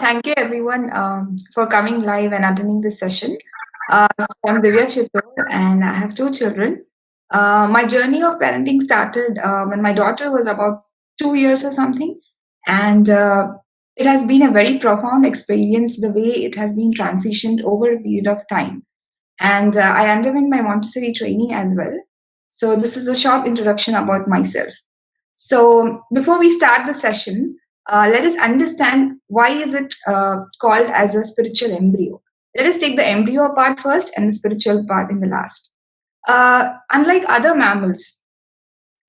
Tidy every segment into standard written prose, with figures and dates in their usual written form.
Thank you everyone for coming live and attending this session. So I'm Divya Chittor and I have two children. My journey of parenting started when my daughter was about 2 years or something. And it has been a very profound experience the way it has been transitioned over a period of time. And I underwent my Montessori training as well. So this is a short introduction about myself. So before we start the session, let us understand why is it called as a spiritual embryo. Let us take the embryo part first and the spiritual part in the last. Unlike other mammals,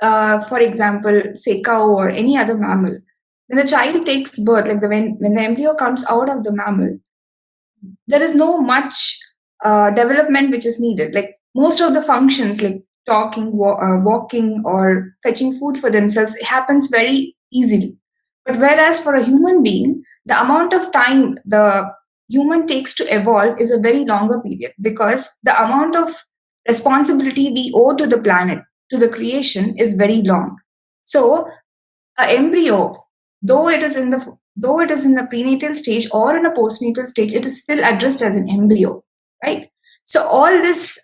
for example, say cow or any other mammal, when the child takes birth, like when the embryo comes out of the mammal, there is no much development which is needed. Like most of the functions, like talking, walking, or fetching food for themselves, it happens very easily. But whereas for a human being, the amount of time the human takes to evolve is a very longer period because the amount of responsibility we owe to the planet, to the creation, is very long. So, a embryo, though it is in the prenatal stage or in a postnatal stage, it is still addressed as an embryo, right? So all this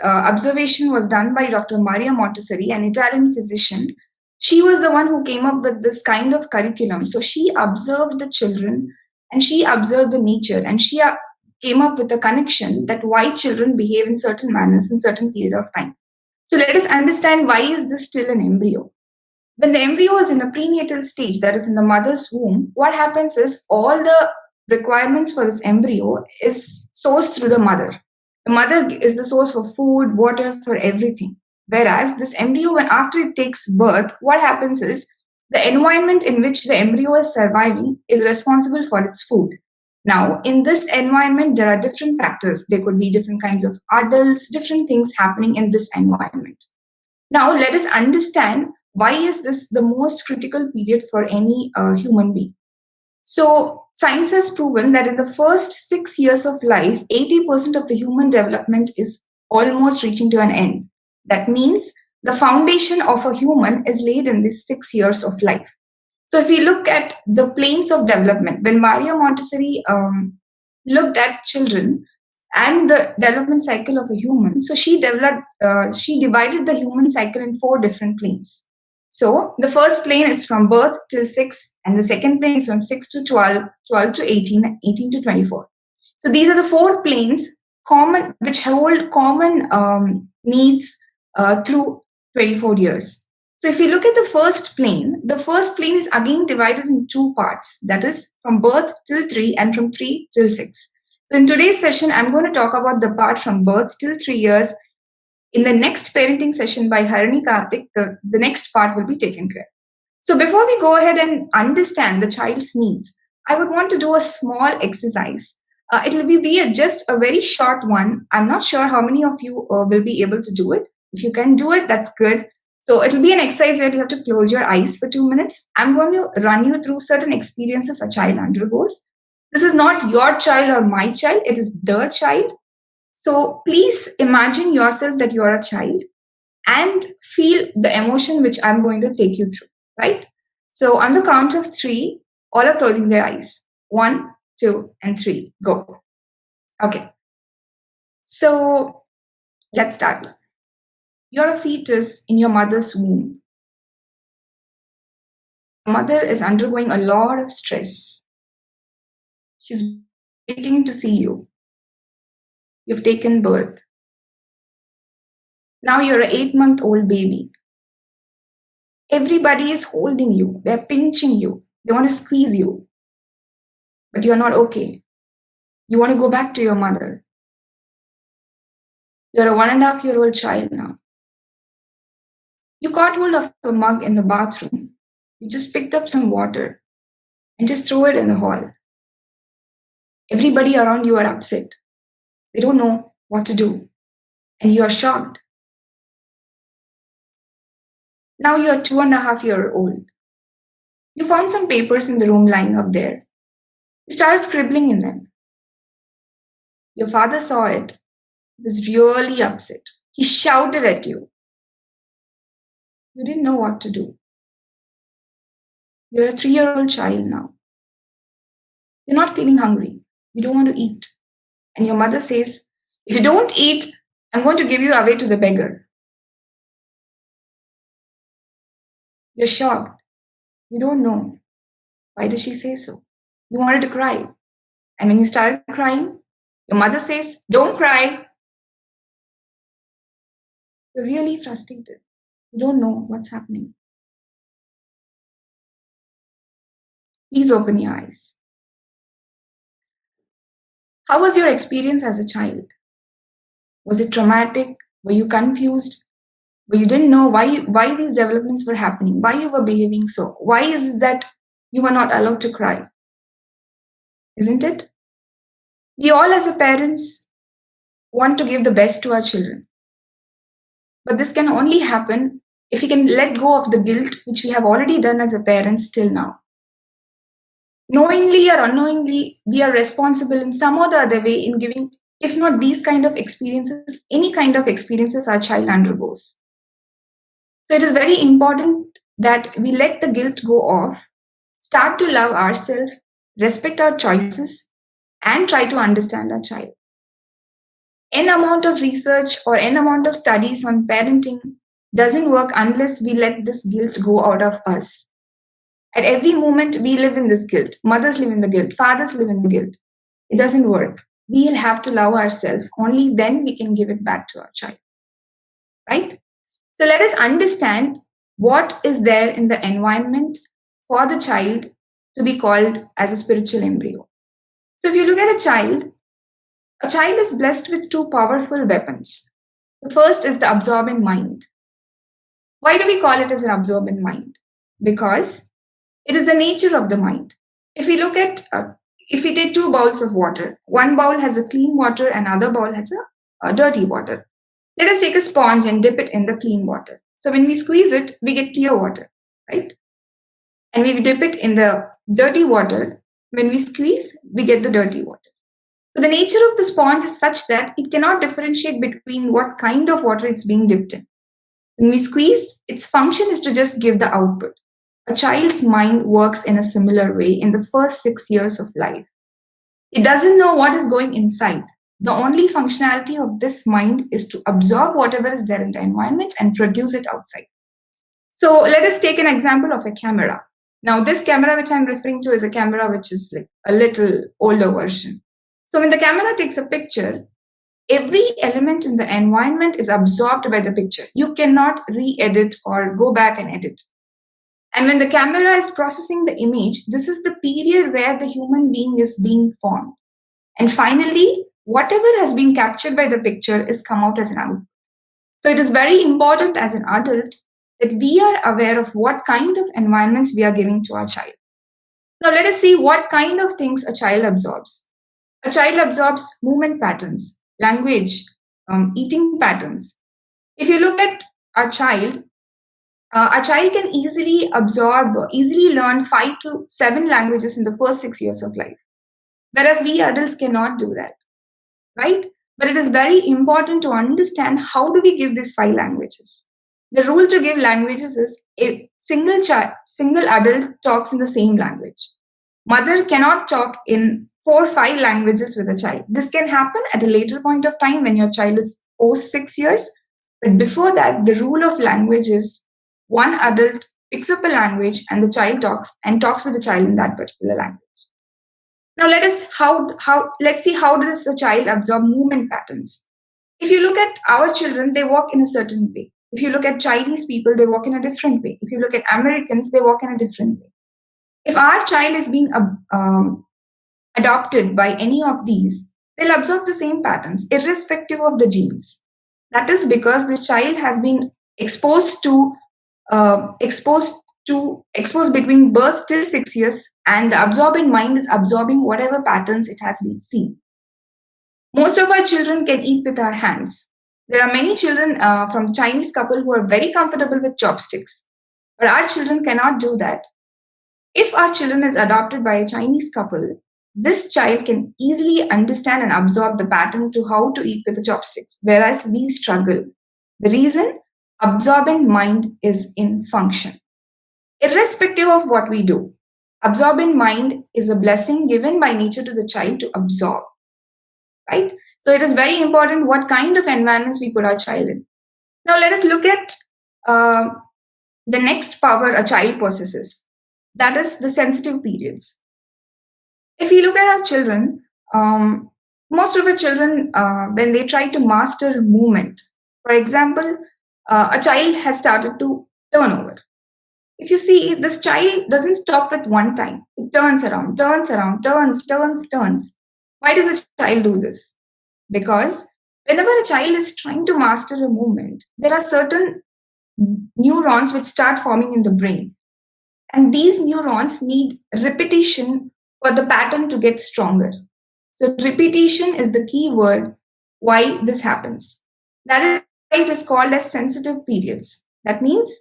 observation was done by Dr. Maria Montessori, an Italian physician. She was the one who came up with this kind of curriculum. So she observed the children and she observed the nature, and she came up with a connection that why children behave in certain manners in certain period of time. So let us understand why is this still an embryo. When the embryo is in a prenatal stage, that is in the mother's womb, what happens is all the requirements for this embryo is sourced through the mother. The mother is the source for food, water, for everything. Whereas this embryo, when after it takes birth, what happens is the environment in which the embryo is surviving is responsible for its food. Now, in this environment, there are different factors. There could be different kinds of adults, different things happening in this environment. Now, let us understand why is this the most critical period for any human being. So, science has proven that in the first 6 years of life, 80% of the human development is almost reaching to an end. That means the foundation of a human is laid in these 6 years of life. So, if we look at the planes of development, when Maria Montessori looked at children and the development cycle of a human, so she divided the human cycle in four different planes. So the first plane is from birth till 6, and the second plane is from 6 to 12, 12 to 18, and 18 to 24. So these are the four planes common which hold common needs through 24 years. So if you look at the first plane is again divided into two parts. That is from birth till 3 and from 3 till 6. So in today's session, I'm going to talk about the part from birth till 3 years. In the next parenting session by Harini Karthik, the next part will be taken care. So before we go ahead and understand the child's needs, I would want to do a small exercise. It will be just a very short one. I'm not sure how many of you will be able to do it. If you can do it, that's good. So it'll be an exercise where you have to close your eyes for 2 minutes. I'm going to run you through certain experiences a child undergoes. This is not your child or my child, it is the child. So please imagine yourself that you're a child and feel the emotion which I'm going to take you through, right? So on the count of 3, all are closing their eyes. 1, 2, and 3. Go. Okay. So let's start. You're a fetus in your mother's womb. Mother is undergoing a lot of stress. She's waiting to see you. You've taken birth. Now you're an 8-month-old baby. Everybody is holding you. They're pinching you. They want to squeeze you. But you're not okay. You want to go back to your mother. You're a 1.5-year-old child now. You caught hold of a mug in the bathroom. You just picked up some water and just threw it in the hall. Everybody around you are upset. They don't know what to do. And you are shocked. Now you're 2.5-year-old. You found some papers in the room lying up there. You started scribbling in them. Your father saw it. He was really upset. He shouted at you. You didn't know what to do. You're a 3-year-old child now. You're not feeling hungry. You don't want to eat. And your mother says, if you don't eat, I'm going to give you away to the beggar. You're shocked. You don't know. Why did she say so? You wanted to cry. And when you started crying, your mother says, don't cry. You're really frustrated. You don't know what's happening. Please open your eyes. How was your experience as a child? Was it traumatic? Were you confused? Where you didn't know why these developments were happening, why you were behaving so? Why is it that you were not allowed to cry? Isn't it? We all as a parents want to give the best to our children. But this can only happen if we can let go of the guilt which we have already done as a parents till now. Knowingly or unknowingly, we are responsible in some or the other way in giving, if not these kind of experiences, any kind of experiences our child undergoes. So it is very important that we let the guilt go off, start to love ourselves, respect our choices, and try to understand our child. N amount of research or N amount of studies on parenting doesn't work unless we let this guilt go out of us. At every moment, we live in this guilt. Mothers live in the guilt. Fathers live in the guilt. It doesn't work. We'll have to love ourselves. Only then we can give it back to our child. Right? So let us understand what is there in the environment for the child to be called as a spiritual embryo. So if you look at a child is blessed with two powerful weapons. The first is the absorbent mind. Why do we call it as an absorbent mind? Because it is the nature of the mind. If we look at, if we take two bowls of water, one bowl has a clean water and other bowl has a dirty water. Let us take a sponge and dip it in the clean water. So when we squeeze it, we get clear water, right? And we dip it in the dirty water. When we squeeze, we get the dirty water. So the nature of the sponge is such that it cannot differentiate between what kind of water it's being dipped in. When we squeeze, its function is to just give the output. A child's mind works in a similar way in the first 6 years of life. It doesn't know what is going inside. The only functionality of this mind is to absorb whatever is there in the environment and produce it outside. So let us take an example of a camera. Now, this camera which I'm referring to is a camera which is like a little older version. So when the camera takes a picture, every element in the environment is absorbed by the picture. You cannot re-edit or go back and edit. And when the camera is processing the image, this is the period where the human being is being formed. And finally, whatever has been captured by the picture is come out as an output. So it is very important as an adult that we are aware of what kind of environments we are giving to our child. Now let us see what kind of things a child absorbs. A child absorbs movement patterns, language, eating patterns. If you look at a child can easily learn 5 to 7 languages in the first 6 years of life. Whereas we adults cannot do that, right? But it is very important to understand how do we give these 5 languages. The rule to give languages is a single adult talks in the same language. Mother cannot talk in 4 or 5 languages with a child. This can happen at a later point of time when your child is post 6 years. But before that, the rule of language is one adult picks up a language and the child talks with the child in that particular language. Now let's see how does a child absorb movement patterns. If you look at our children, they walk in a certain way. If you look at Chinese people, they walk in a different way. If you look at Americans, they walk in a different way. If our child is being adopted by any of these, they'll absorb the same patterns, irrespective of the genes. That is because the child has been exposed between birth till 6 years, and the absorbent mind is absorbing whatever patterns it has been seen. Most of our children can eat with our hands. There are many children from the Chinese couple who are very comfortable with chopsticks, but our children cannot do that. If our children is adopted by a Chinese couple, this child can easily understand and absorb the pattern to how to eat with the chopsticks, whereas we struggle. The reason? Absorbent mind is in function. irrespective of what we do. Absorbent mind is a blessing given by nature to the child to absorb, right? So it is very important what kind of environments we put our child in. Now let us look at uh, the next power a child possesses. That is the sensitive periods. If we look at our children, most of the children, when they try to master movement, for example, a child has started to turn over. If you see, this child doesn't stop with one time. It turns around, turns around, turns. Why does a child do this? Because whenever a child is trying to master a movement, there are certain neurons which start forming in the brain. And these neurons need repetition for the pattern to get stronger. So, repetition is the key word why this happens. That is why it is called as sensitive periods. That means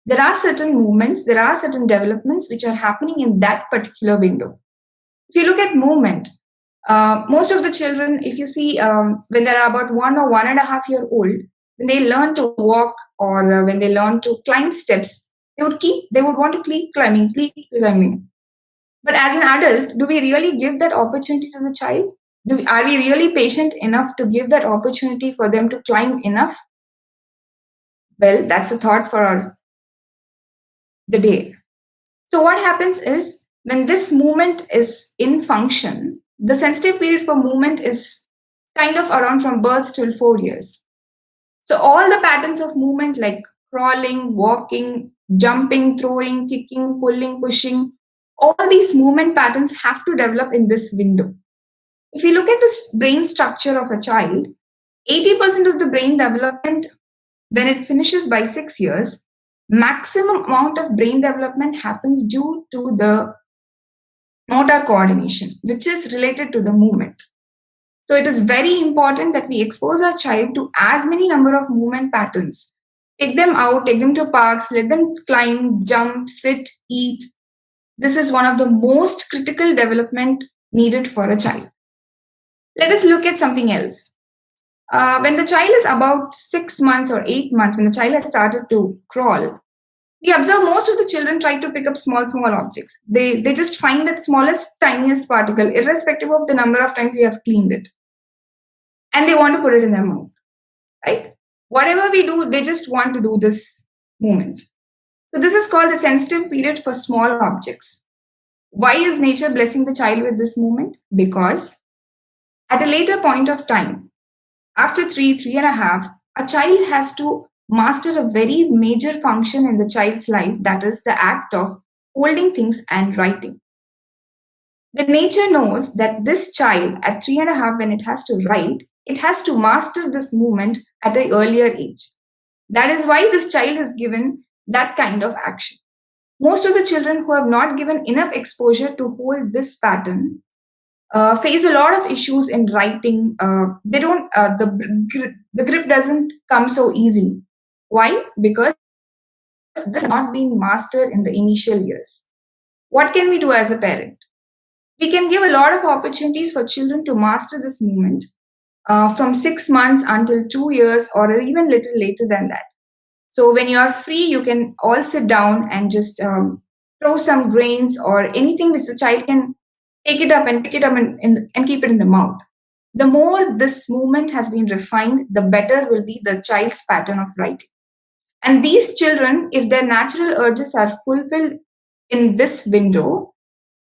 there are certain movements, there are certain developments which are happening in that particular window. If you look at movement, most of the children, if you see, when they're about 1 or 1.5 year old, when they learn to walk or when they learn to climb steps, they would want to keep climbing, keep climbing. But as an adult, do we really give that opportunity to the child? Are we really patient enough to give that opportunity for them to climb enough? Well, that's a thought for the day. So what happens is when this movement is in function, the sensitive period for movement is kind of around from birth till 4 years. So all the patterns of movement like crawling, walking, jumping, throwing, kicking, pulling, pushing, all these movement patterns have to develop in this window. If you look at the brain structure of a child, 80% of the brain development, when it finishes by 6 years, maximum amount of brain development happens due to the motor coordination, which is related to the movement. So it is very important that we expose our child to as many number of movement patterns. Take them out, take them to parks, let them climb, jump, sit, eat. This is one of the most critical development needed for a child. Let us look at something else. When the child is about 6 months or 8 months, when the child has started to crawl, we observe most of the children try to pick up small objects. They just find that smallest, tiniest particle, irrespective of the number of times you have cleaned it. And they want to put it in their mouth, right? Whatever we do, they just want to do this movement. So this is called the sensitive period for small objects. Why is nature blessing the child with this movement? Because at a later point of time, after 3.5, a child has to master a very major function in the child's life, that is the act of holding things and writing. The nature knows that this child at 3.5, when it has to write, it has to master this movement at an earlier age. That is why this child is given that kind of action. Most of the children who have not given enough exposure to hold this pattern face a lot of issues in writing. They don't the grip doesn't come so easily. Why? Because this has not been mastered in the initial years. What can we do as a parent? We can give a lot of opportunities for children to master this movement from 6 months until 2 years or even little later than that. So when you are free, you can all sit down and just throw some grains or anything which the child can take it up and pick it up and keep it in the mouth. The more this movement has been refined, the better will be the child's pattern of writing. And these children, if their natural urges are fulfilled in this window,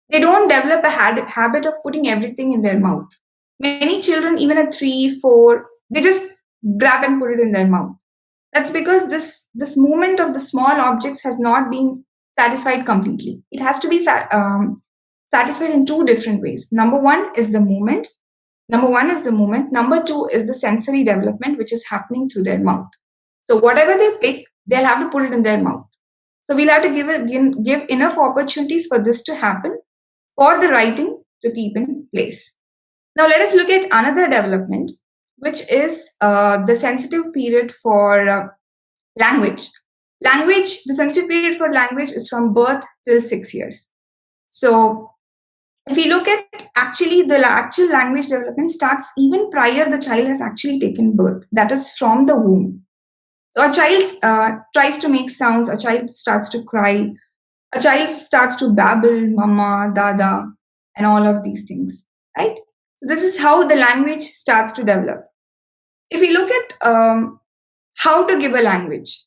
they don't develop a habit of putting everything in their mouth. Many children, even at 3, 4, they just grab and put it in their mouth. That's because this movement of the small objects has not been satisfied completely. It has to be satisfied in two different ways. Number one is the movement. Number two is the sensory development, which is happening through their mouth. So whatever they pick, they'll have to put it in their mouth. So we'll have to give enough opportunities for this to happen, for the writing to keep in place. Now let us look at another development, which is the sensitive period for language. The sensitive period for language is from birth till 6 years. So if we look at the actual language development starts even prior the child has actually taken birth, that is from the womb. So a child tries to make sounds, a child starts to cry, A child starts to babble, mama, dada, and all of these things, right? So this is how the language starts to develop. If we look at how to give a language,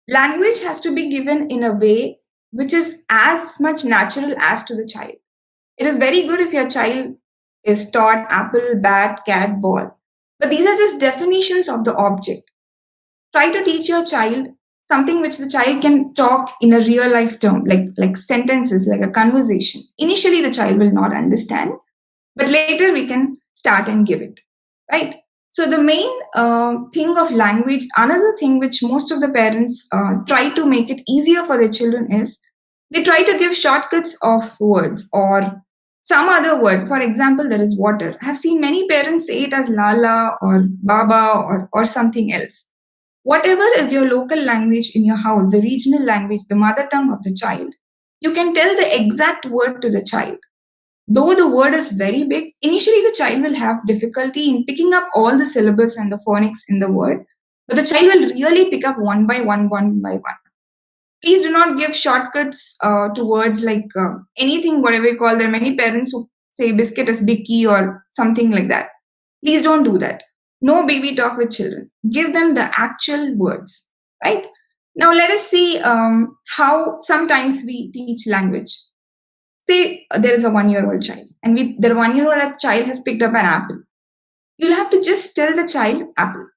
language has to be given in a way which is as much natural as to the child. It is very good if your child is taught apple, bat, cat, ball. But these are just definitions of the object. Try to teach your child something which the child can talk in a real life term, like sentences, like a conversation. Initially, the child will not understand, but later we can start and give it, right? So the main thing of language, another thing which most of the parents try to make it easier for their children is they try to give shortcuts of words or some other word. For example, there is water. I have seen many parents say it as lala or baba or something else. Whatever is your local language in your house, the regional language, the mother tongue of the child, you can tell the exact word to the child. Though the word is very big, initially the child will have difficulty in picking up all the syllables and the phonics in the word, but the child will really pick up one by one. Please do not give shortcuts to words like anything, whatever you call. There are many parents who say biscuit is bicky or something like that. Please don't do that. No baby talk with children. Give them the actual words, right? Now let us see how sometimes we teach language. Say there is a 1 year old child, and the 1 year old child has picked up an apple. You'll have to just tell the child apple.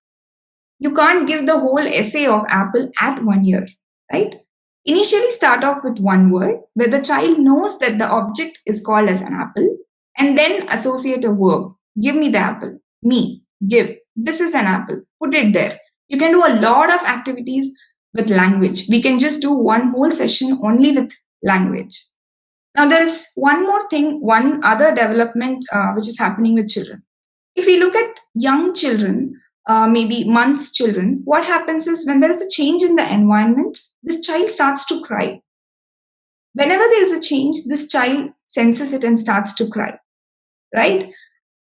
You can't give the whole essay of apple at 1 year, right? Initially, start off with one word where the child knows that the object is called as an apple, and then associate a verb. Give me the apple. Me. Give. This is an apple. Put it there. You can do a lot of activities with language. We can just do one whole session only with language. Now, there is one more thing, one other development which is happening with children. If we look at young children, maybe months children, what happens is when there is a change in the environment, this child starts to cry. Whenever there is a change, this child senses it and starts to cry, right?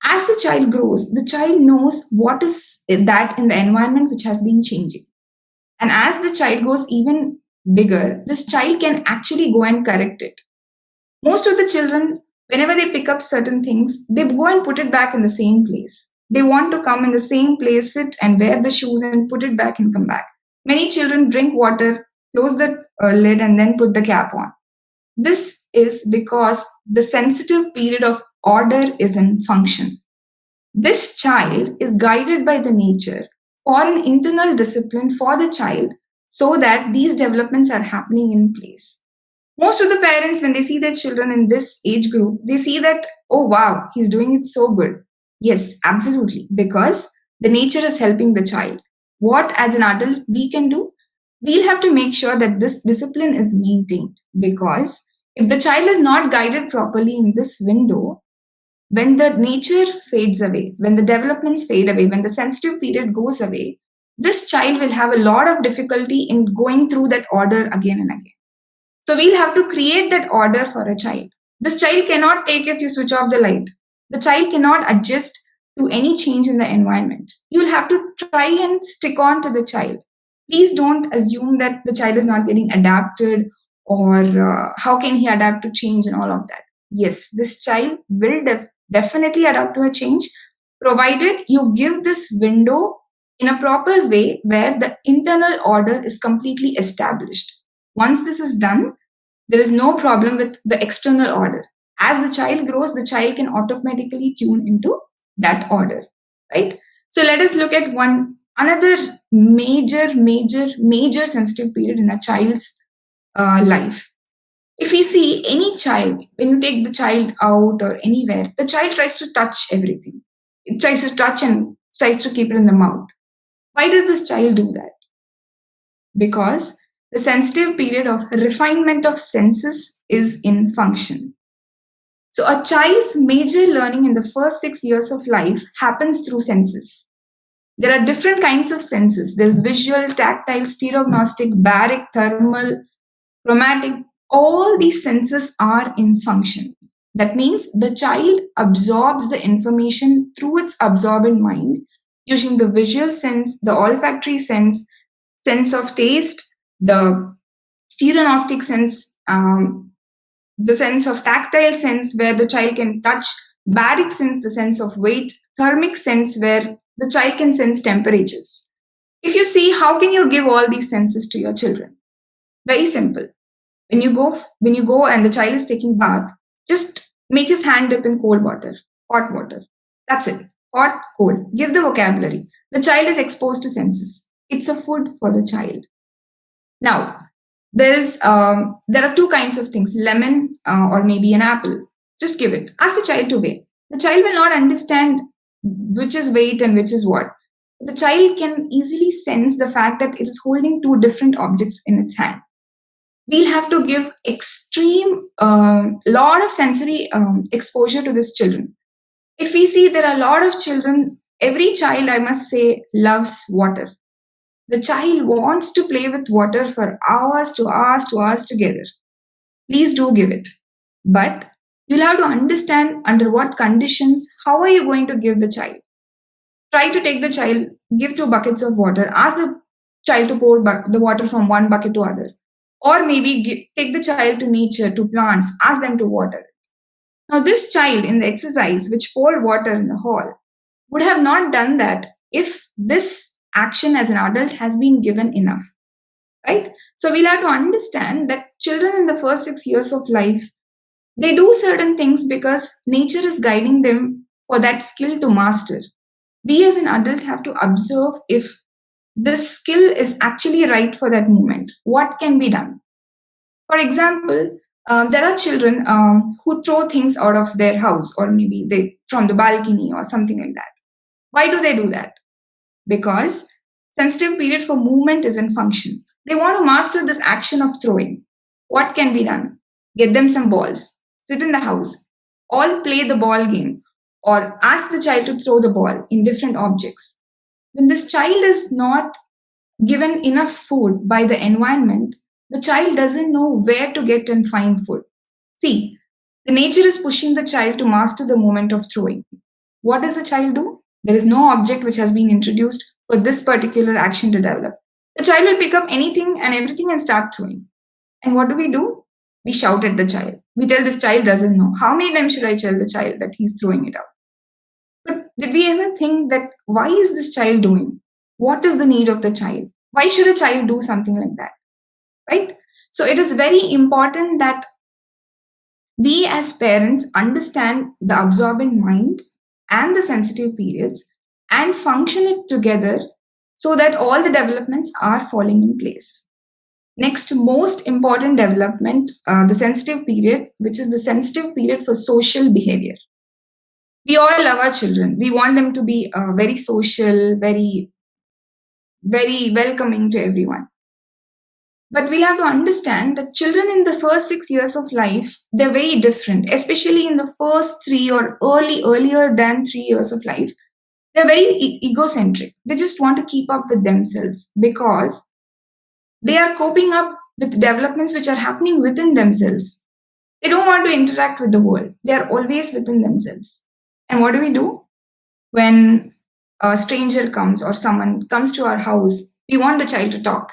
As the child grows, the child knows what is that in the environment which has been changing. And as the child goes even bigger, this child can actually go and correct it. Most of the children, whenever they pick up certain things, they go and put it back in the same place. They want to come in the same place, sit and wear the shoes and put it back and come back. Many children drink water, close the lid and then put the cap on. This is because the sensitive period of order is in function. This child is guided by the nature for an internal discipline for the child so that these developments are happening in place. Most of the parents, when they see their children in this age group, they see that, oh wow, he's doing it so good. Yes, absolutely, because the nature is helping the child. What as an adult we can do? We'll have to make sure that this discipline is maintained, because if the child is not guided properly in this window, when the nature fades away, when the developments fade away, when the sensitive period goes away, this child will have a lot of difficulty in going through that order again and again. So we'll have to create that order for a child. This child cannot take if you switch off the light. The child cannot adjust to any change in the environment. You'll have to try and stick on to the child. Please don't assume that the child is not getting adapted or how can he adapt to change and all of that. Yes, this child will definitely adapt to a change, provided you give this window in a proper way where the internal order is completely established. Once this is done, there is no problem with the external order. As the child grows, the child can automatically tune into that order, right? So let us look at another major sensitive period in a child's life. If we see any child, when you take the child out or anywhere, the child tries to touch everything. It tries to touch and tries to keep it in the mouth. Why does this child do that? Because the sensitive period of refinement of senses is in function. So a child's major learning in the first 6 years of life happens through senses. There are different kinds of senses. There's visual, tactile, stereognostic, baric, thermal, chromatic. All these senses are in function. That means the child absorbs the information through its absorbent mind using the visual sense, the olfactory sense, sense of taste, the Stereognostic sense, the sense of tactile sense where the child can touch, baric sense, the sense of weight, thermic sense where the child can sense temperatures. If you see, how can you give all these senses to your children? Very simple. When you go and the child is taking bath, just make his hand dip in cold water, hot water. That's it. Hot, cold. Give the vocabulary. The child is exposed to senses. It's a food for the child. Now, there are two kinds of things: lemon or maybe an apple. Just give it. Ask the child to weigh. The child will not understand which is weight and which is what. The child can easily sense the fact that it is holding two different objects in its hand. We'll have to give extreme lot of sensory exposure to these children. If we see, there are a lot of children, every child, I must say, loves water. The child wants to play with water for hours to hours to hours together. Please do give it. But you'll have to understand under what conditions, how are you going to give the child? Try to take the child, give 2 buckets of water, ask the child to pour the water from one bucket to other. Or maybe take the child to nature, to plants, ask them to water. Now, this child in the exercise, which poured water in the hall, would have not done that if this action as an adult has been given enough, right? So we'll have to understand that children in the first 6 years of life, they do certain things because nature is guiding them for that skill to master. We as an adult have to observe if this skill is actually right for that moment. What can be done? For example, there are children who throw things out of their house or maybe they from the balcony or something like that. Why do they do that? Because sensitive period for movement is in function. They want to master this action of throwing. What can be done? Get them some balls, sit in the house, all play the ball game, or ask the child to throw the ball in different objects. When this child is not given enough food by the environment, the child doesn't know where to get and find food. See, the nature is pushing the child to master the moment of throwing. What does the child do? There is no object which has been introduced for this particular action to develop. The child will pick up anything and everything and start throwing. And what do? We shout at the child. We tell this child doesn't know. How many times should I tell the child that he's throwing it out? But did we ever think that why is this child doing? What is the need of the child? Why should a child do something like that? Right? So it is very important that we as parents understand the absorbent mind and the sensitive periods and function it together so that all the developments are falling in place. Next, most important development, the sensitive period, which is the sensitive period for social behavior. We all love our children. We want them to be very social, very, very welcoming to everyone. But we'll have to understand that children in the first 6 years of life, they're very different, especially in the first 3 or earlier than 3 years of life. They're very egocentric. They just want to keep up with themselves because they are coping up with developments which are happening within themselves. They don't want to interact with the world. They are always within themselves. And what do? When a stranger comes or someone comes to our house, we want the child to talk.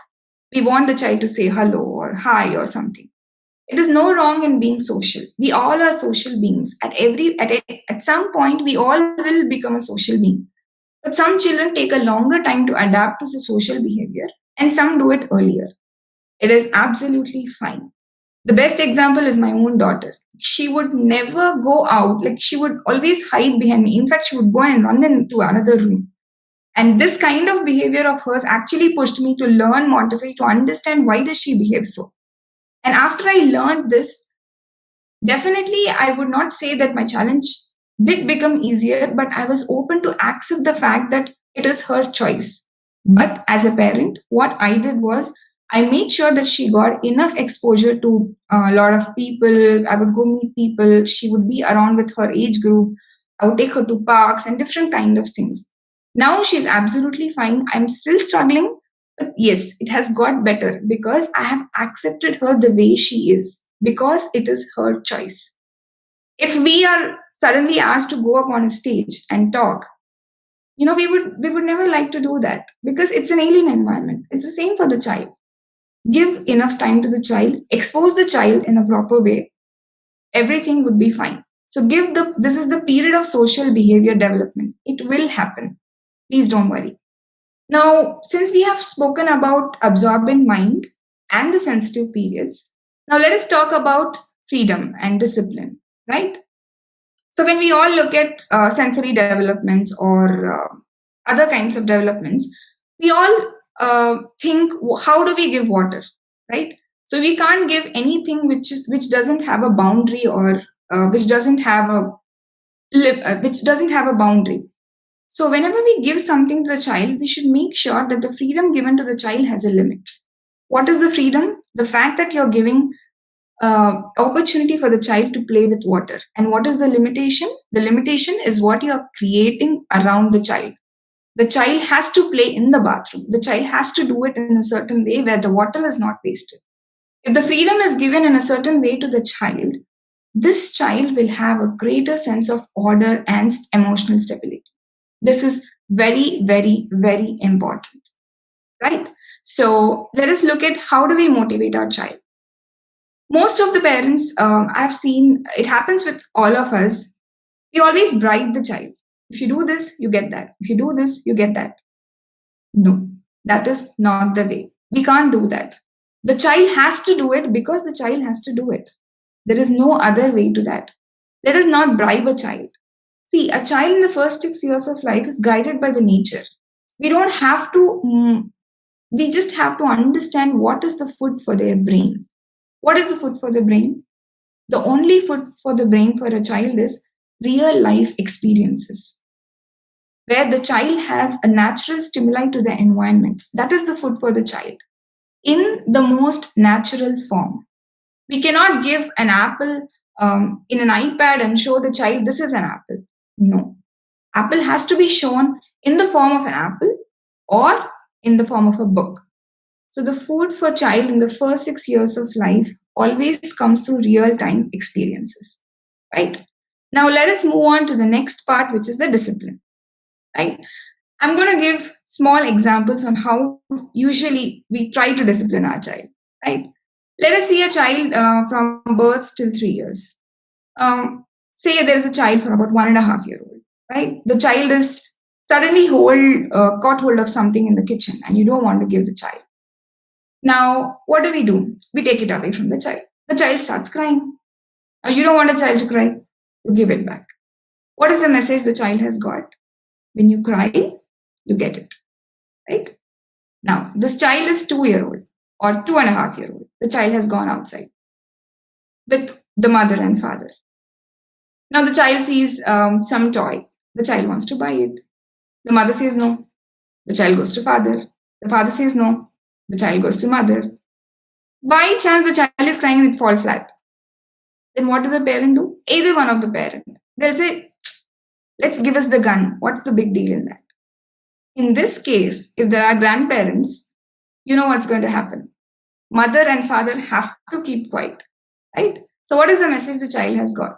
We want the child to say hello or hi or something. It is no wrong in being social. We all are social beings. At some point, we all will become a social being. But some children take a longer time to adapt to the social behavior and some do it earlier. It is absolutely fine. The best example is my own daughter. She would never go out. Like she would always hide behind me. In fact, she would go and run into another room. And this kind of behavior of hers actually pushed me to learn Montessori, to understand why does she behave so. And after I learned this, definitely I would not say that my challenge did become easier, but I was open to accept the fact that it is her choice. But as a parent, what I did was I made sure that she got enough exposure to a lot of people. I would go meet people. She would be around with her age group. I would take her to parks and different kind of things. Now she's absolutely fine. I'm still struggling, but yes, it has got better because I have accepted her the way she is because it is her choice. If we are suddenly asked to go up on a stage and talk, we would never like to do that because it's an alien environment. It's the same for the child. give enough time to the child, expose the child in a proper way, everything would be fine. So this is the period of social behavior development. It will happen. Please don't worry. Now, since we have spoken about absorbent mind and the sensitive periods, now let us talk about freedom and discipline, right? So when we all look at sensory developments or other kinds of developments, we all think, how do we give water, right? So we can't give anything which doesn't have a boundary or which doesn't have a boundary. So whenever we give something to the child, we should make sure that the freedom given to the child has a limit. What is the freedom? The fact that you're giving opportunity for the child to play with water. And what is the limitation? The limitation is what you are creating around the child. The child has to play in the bathroom. The child has to do it in a certain way where the water is not wasted. If the freedom is given in a certain way to the child, this child will have a greater sense of order and emotional stability. This is very, very, very important, right? So let us look at how do we motivate our child. Most of the parents I've seen, it happens with all of us. We always bribe the child. If you do this, you get that. If you do this, you get that. No, that is not the way. We can't do that. The child has to do it because the child has to do it. There is no other way to that. Let us not bribe a child. See, a child in the first 6 years of life is guided by the nature. We don't have to, we just have to understand what is the food for their brain. What is the food for the brain? The only food for the brain for a child is real life experiences, where the child has a natural stimuli to the environment. That is the food for the child in the most natural form. We cannot give an apple in an iPad and show the child this is an apple. No. Apple has to be shown in the form of an apple or in the form of a book. So the food for child in the first 6 years of life always comes through real-time experiences, right? Now let us move on to the next part, which is the discipline, right? I'm going to give small examples on how usually we try to discipline our child, right? Let us see a child from birth till 3 years. Say there's a child for about 1.5 years old, right? The child is suddenly caught hold of something in the kitchen and you don't want to give the child. Now, what do? We take it away from the child. The child starts crying. Now, you don't want a child to cry. You give it back. What is the message the child has got? When you cry, you get it, right? Now, this child is 2-year-old or 2.5-year-old. The child has gone outside with the mother and father. Now, the child sees some toy. The child wants to buy it. The mother says no. The child goes to father. The father says no. The child goes to mother. By chance, the child is crying and it falls flat. Then what does the parent do? Either one of the parent. They'll say, let's give us the gun. What's the big deal in that? In this case, if there are grandparents, you know what's going to happen. Mother and father have to keep quiet, right? So what is the message the child has got?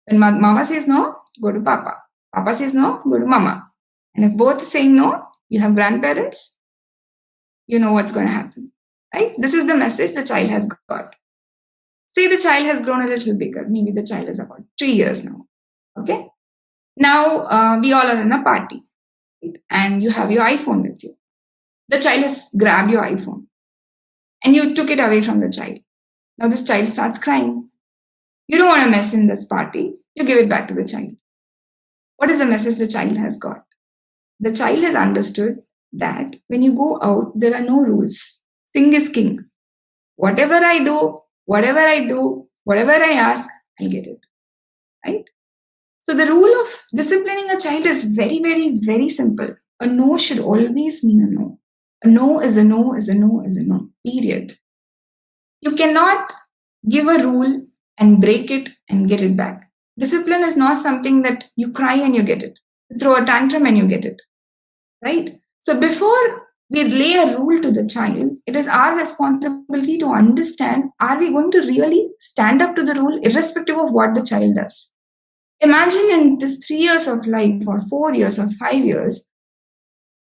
When mama says no, go to papa. Papa says no, go to mama. And if both are saying no, you have grandparents, you know what's going to happen, right? This is the message the child has got. Say the child has grown a little bigger. Maybe the child is about 3 years now, okay? Now, we all are in a party, right? And you have your iPhone with you. The child has grabbed your iPhone and you took it away from the child. Now this child starts crying. You don't want to mess in this party. You give it back to the child. What is the message the child has got? The child has understood that when you go out, there are no rules. Sing is king. Whatever I do, whatever I ask, I'll get it, right? So the rule of disciplining a child is very, very, very simple. A no should always mean a no. A no is a no is a no is a no, period. You cannot give a rule and break it and get it back. Discipline is not something that you cry and you get it. You throw a tantrum and you get it, right? So before we lay a rule to the child, it is our responsibility to understand, are we going to really stand up to the rule irrespective of what the child does? Imagine in this 3 years of life or 4 years or 5 years,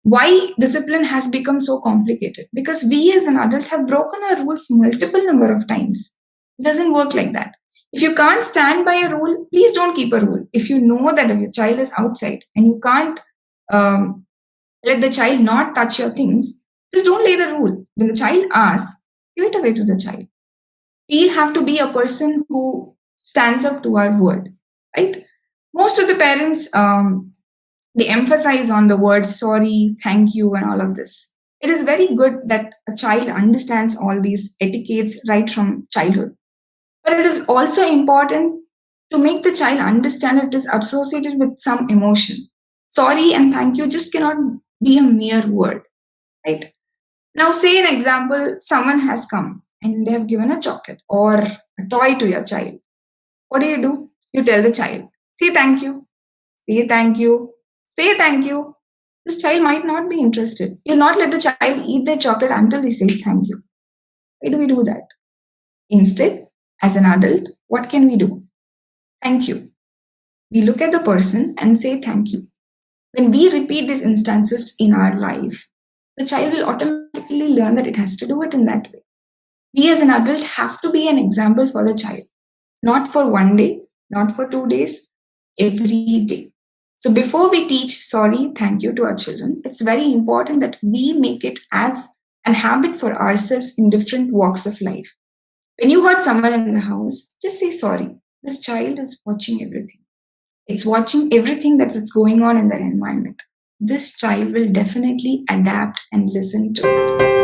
Why discipline has become so complicated? Because we as an adult have broken our rules multiple number of times. It doesn't work like that. If you can't stand by a rule, please don't keep a rule. If you know that if your child is outside and you can't um, let the child not touch your things, just don't lay the rule. When the child asks, give it away to the child. We'll have to be a person who stands up to our word, right? Most of the parents, they emphasize on the words sorry, thank you, and all of this. It is very good that a child understands all these etiquettes right from childhood. But it is also important to make the child understand it is associated with some emotion. Sorry and thank you just cannot be a mere word, right? Now, say an example, someone has come and they have given a chocolate or a toy to your child. What do? You tell the child, say thank you, say thank you, say thank you. This child might not be interested. You'll not let the child eat their chocolate until he says thank you. Why do we do that? Instead, as an adult, what can we do? Thank you. We look at the person and say thank you. When we repeat these instances in our life, the child will automatically learn that it has to do it in that way. We as an adult have to be an example for the child, not for one day, not for 2 days, every day. So before we teach sorry, thank you to our children, it's very important that we make it as an habit for ourselves in different walks of life. When you hurt someone in the house, just say sorry. This child is watching everything. It's watching everything that's going on in their environment. This child will definitely adapt and listen to it.